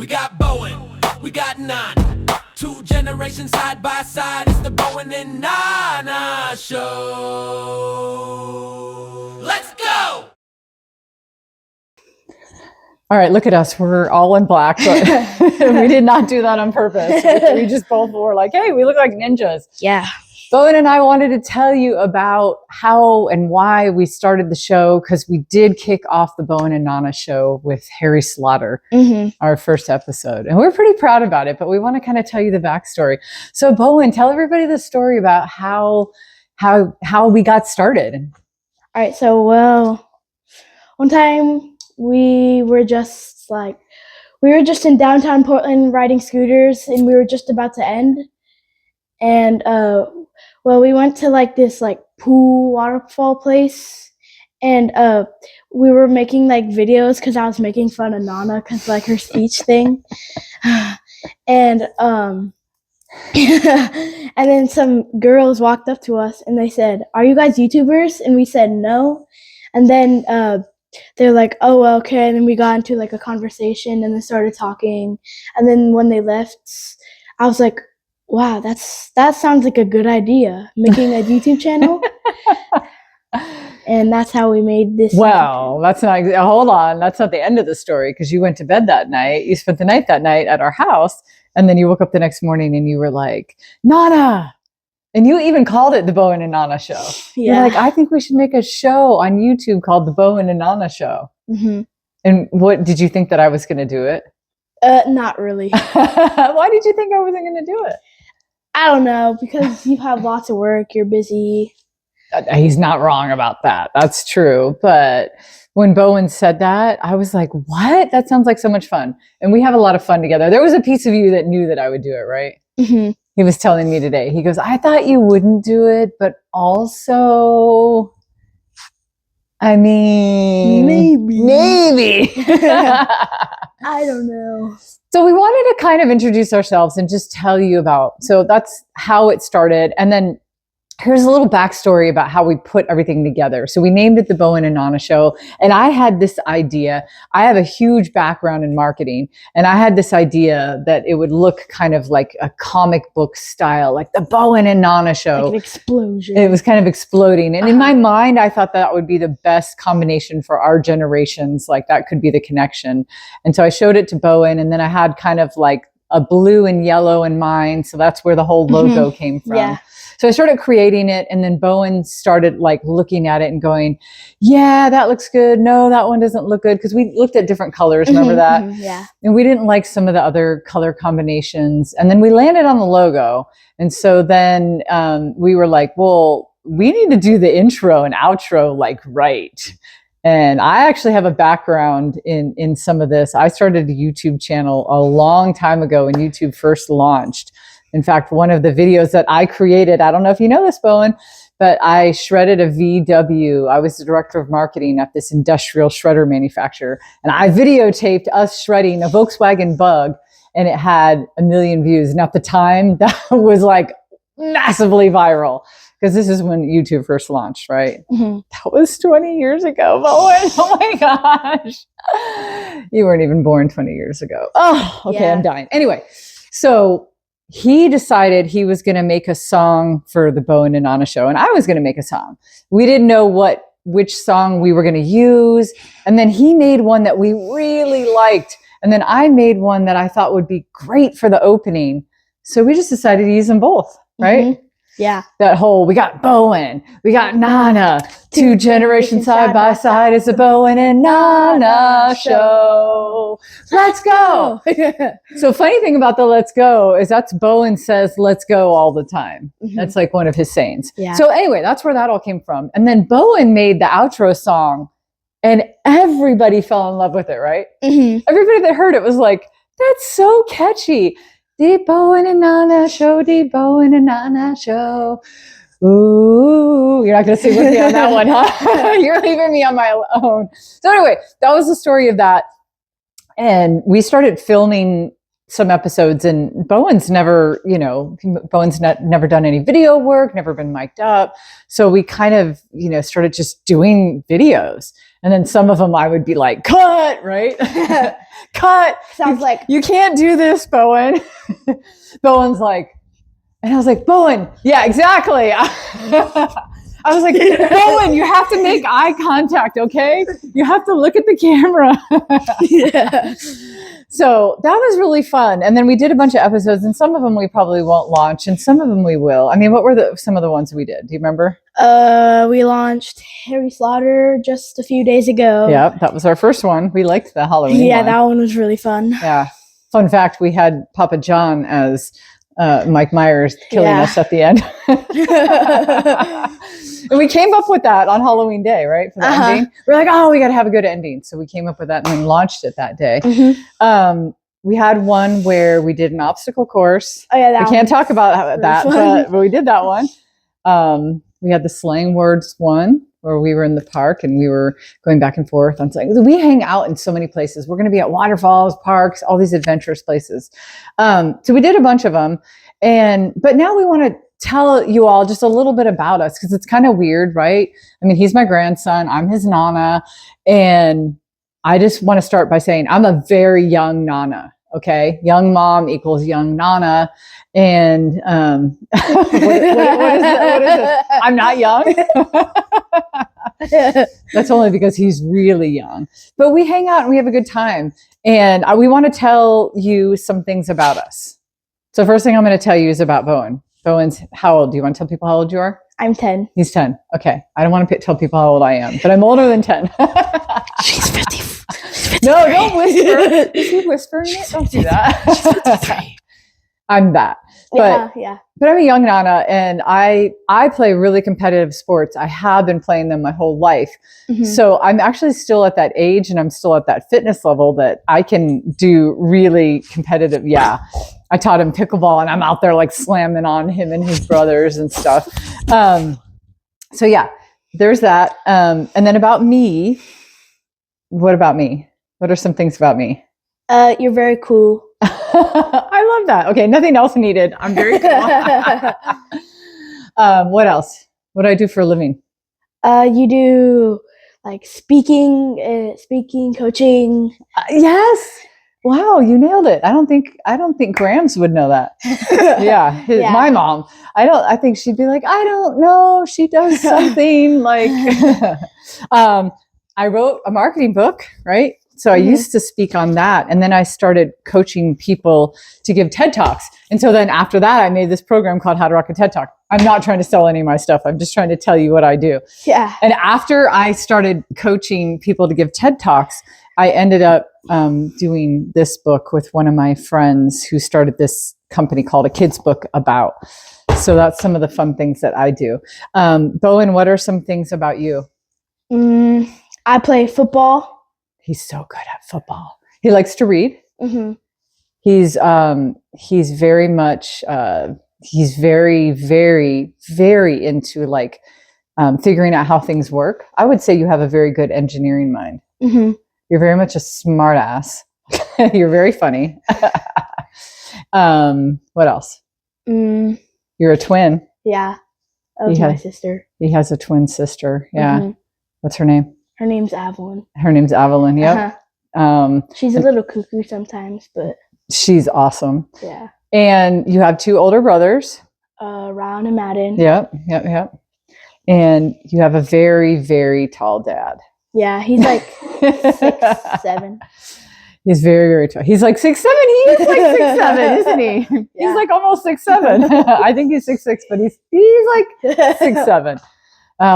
We got Bowen, we got Nana. 2 generations side by side. It's the Bowen and Nana Show. Let's go! All right, look at us. We're all in black, but we did not do that on purpose. We just both were like, hey, we look like ninjas. Yeah. Bowen and I wanted to tell you about how and why we started the show, because we did kick off the Bowen and Nana Show with Harry Slaughter, our first episode. And we're pretty proud about it, but we want to kind of tell you the backstory. So Bowen, tell everybody the story about how we got started. All right. So, one time we were just in downtown Portland riding scooters, and we were just about to end. And, we went to this pool waterfall place, and we were making videos because I was making fun of Nana because her speech thing, and and then some girls walked up to us and they said, "Are you guys YouTubers?" And we said no, and then they're like, "Oh, well, okay." And then we got into a conversation and then started talking, and then when they left, I was like, wow, that sounds like a good idea, making a YouTube channel. And that's how we made this. Well, that's not, hold on. That's not the end of the story, because you went to bed that night. You spent the night that night at our house. And then you woke up the next morning and you were like, Nana. And you even called it the Bowen and Nana Show. Yeah. You're like, I think we should make a show on YouTube called the Bowen and Nana Show. Mm-hmm. And what, did you think that I was going to do it? Not really. Why did you think I wasn't going to do it? I don't know, because you have lots of work, you're busy. He's not wrong about that. That's true. But when Bowen said that, I was like, what? That sounds like so much fun. And we have a lot of fun together. There was a piece of you that knew that I would do it, right? Mm-hmm. He was telling me today. He goes, I thought you wouldn't do it, but also, I mean, maybe. I don't know. So we wanted to kind of introduce ourselves and just tell you about, so that's how it started. And then here's a little backstory about how we put everything together. So we named it the Bowen and Nana Show. And I had this idea. I have a huge background in marketing. And I had this idea that it would look kind of like a comic book style, like the Bowen and Nana Show. Like an explosion. It was kind of exploding. And in my mind, I thought that would be the best combination for our generations. Like that could be the connection. And so I showed it to Bowen, and then I had kind of like a blue and yellow in mind. So that's where the whole logo came from. Yeah. So I started creating it, and then Bowen started looking at it and going, yeah, that looks good. No, that one doesn't look good. Because we looked at different colors. Remember that? Yeah. And we didn't like some of the other color combinations. And then we landed on the logo. And so then we were like, well, we need to do the intro and outro right. And I actually have a background in some of this. I started a YouTube channel a long time ago when YouTube first launched. In fact, one of the videos that I created, I don't know if you know this, Bowen, but I shredded a VW. I was the director of marketing at this industrial shredder manufacturer. And I videotaped us shredding a Volkswagen Bug, and it had 1 million views. And at the time, that was massively viral, because this is when YouTube first launched, right? Mm-hmm. That was 20 years ago, Bowen. Oh my gosh. You weren't even born 20 years ago. Oh, okay, yeah. I'm dying. Anyway, so he decided he was going to make a song for the Bowen and Nana Show, and I was going to make a song. We didn't know which song we were going to use. And then he made one that we really liked. And then I made one that I thought would be great for the opening. So we just decided to use them both, right? Mm-hmm. Yeah. That whole, we got Bowen, we got Nana, 2 generations side by side. It's a Bowen and Nana Show. Let's go. So funny thing about the let's go is that's Bowen says let's go all the time. Mm-hmm. That's one of his sayings. Yeah. So anyway, that's where that all came from. And then Bowen made the outro song, and everybody fell in love with it, right? Mm-hmm. Everybody that heard it was like, that's so catchy. The Bowen and Nana Show, the Bowen and Nana Show. Ooh, you're not going to sing with me on that one, huh? You're leaving me on my own. So anyway, that was the story of that. And we started filming some episodes, and Bowen's never, never done any video work, never been mic'd up. So we kind of, started just doing videos. And then some of them I would be like, cut, right? Cut. Sounds like You can't do this, Bowen. Bowen's like, and I was like, Bowen, yeah, exactly. I was like, Bowen, you have to make eye contact, okay? You have to look at the camera. yeah. So that was really fun. And then we did a bunch of episodes, and some of them we probably won't launch, and some of them we will. I mean, what were some of the ones we did? Do you remember? We launched Harry Slaughter just a few days ago. Yeah, that was our first one. We liked the Halloween Yeah, one. that one was really fun. Yeah. Fun fact, we had Papa John as Mike Myers killing us at the end. And we came up with that on Halloween Day, right? For the ending. We're like, oh, we got to have a good ending. So we came up with that and then launched it that day. We had one where we did an obstacle course. Oh, yeah, we can't talk about that, but we did that one. We had the slang words one where we were in the park and we were going back and forth on saying, we hang out in so many places. We're going to be at waterfalls, parks, all these adventurous places. So we did a bunch of them. But now we want to tell you all just a little bit about us, because it's kind of weird, right? I mean, he's my grandson. I'm his Nana. And I just want to start by saying I'm a very young Nana. Okay. Young mom equals young Nana. And what is it? I'm not young. That's only because he's really young. But we hang out and we have a good time. And we want to tell you some things about us. So first thing I'm going to tell you is about Bowen. Bowen's how old? Do you want to tell people how old you are? I'm 10. He's 10. Okay. I don't want to tell people how old I am, but I'm older than 10. She's 50. No, don't whisper. Is he whispering it? Don't do that. I'm that. But, Yeah. But I'm a young Nana, and I play really competitive sports. I have been playing them my whole life. So I'm actually still at that age, and I'm still at that fitness level that I can do really competitive. Yeah. I taught him pickleball, and I'm out there like slamming on him and his brothers and stuff. So yeah, there's that. And then about me, what about me? What are some things about me? You're very cool. I love that. Okay, nothing else needed. I'm very cool. What else? What do I do for a living? You do like speaking, coaching. Yes. Wow, you nailed it. I don't think Grams would know that. Yeah, my mom. I think she'd be like, I don't know. She does something like. I wrote a marketing book, right? So I used to speak on that, and then I started coaching people to give TED Talks. And so then after that, I made this program called How to Rock a TED Talk. I'm not trying to sell any of my stuff. I'm just trying to tell you what I do. Yeah. And after I started coaching people to give TED Talks, I ended up doing this book with one of my friends who started this company called A Kid's Book About. So that's some of the fun things that I do. Bowen, what are some things about you? I play football. He's so good at football. He likes to read. He's very much he's very, very, very into like figuring out how things work. I would say you have a very good engineering mind. You're very much a smart ass. You're very funny. What else? You're a twin. Yeah. Of my sister. He has a twin sister. Yeah. What's her name? Her name's Evelyn. Her name's Evelyn. Yep. She's a little cuckoo sometimes, but she's awesome. Yeah. And you have two older brothers. Ron and Madden. Yep. And you have a very, very tall dad. Yeah, he's like 6'7". He's very, very tall. He's like 6'7". He is like 6'7", isn't he? Yeah. He's like almost 6'7". I think he's 6'6", but he's like 6'7".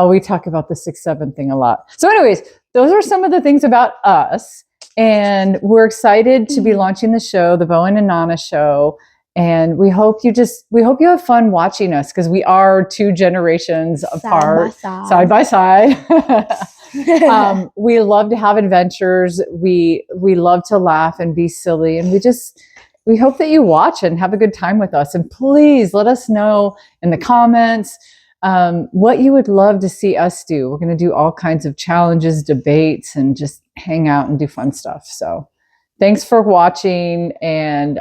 We talk about the 6'7" thing a lot. So anyways, those are some of the things about us. And we're excited to be launching the show, the Bowen and Nana Show. And we hope you have fun watching us, because we are two generations apart, side by side. We love to have adventures. We love to laugh and be silly. And we hope that you watch and have a good time with us. And please let us know in the comments what you would love to see us do. We're going to do all kinds of challenges, debates, and just hang out and do fun stuff. So thanks for watching, and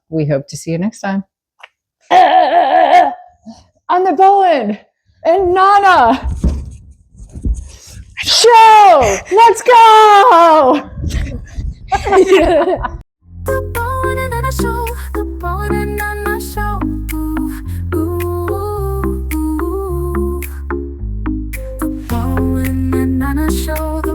we hope to see you next time. On the Bowen and Nana show. Let's go. The Bowen Nana Show, the Bowen Nana Show. Ooh, ooh, ooh. The Bowen Nana Show, the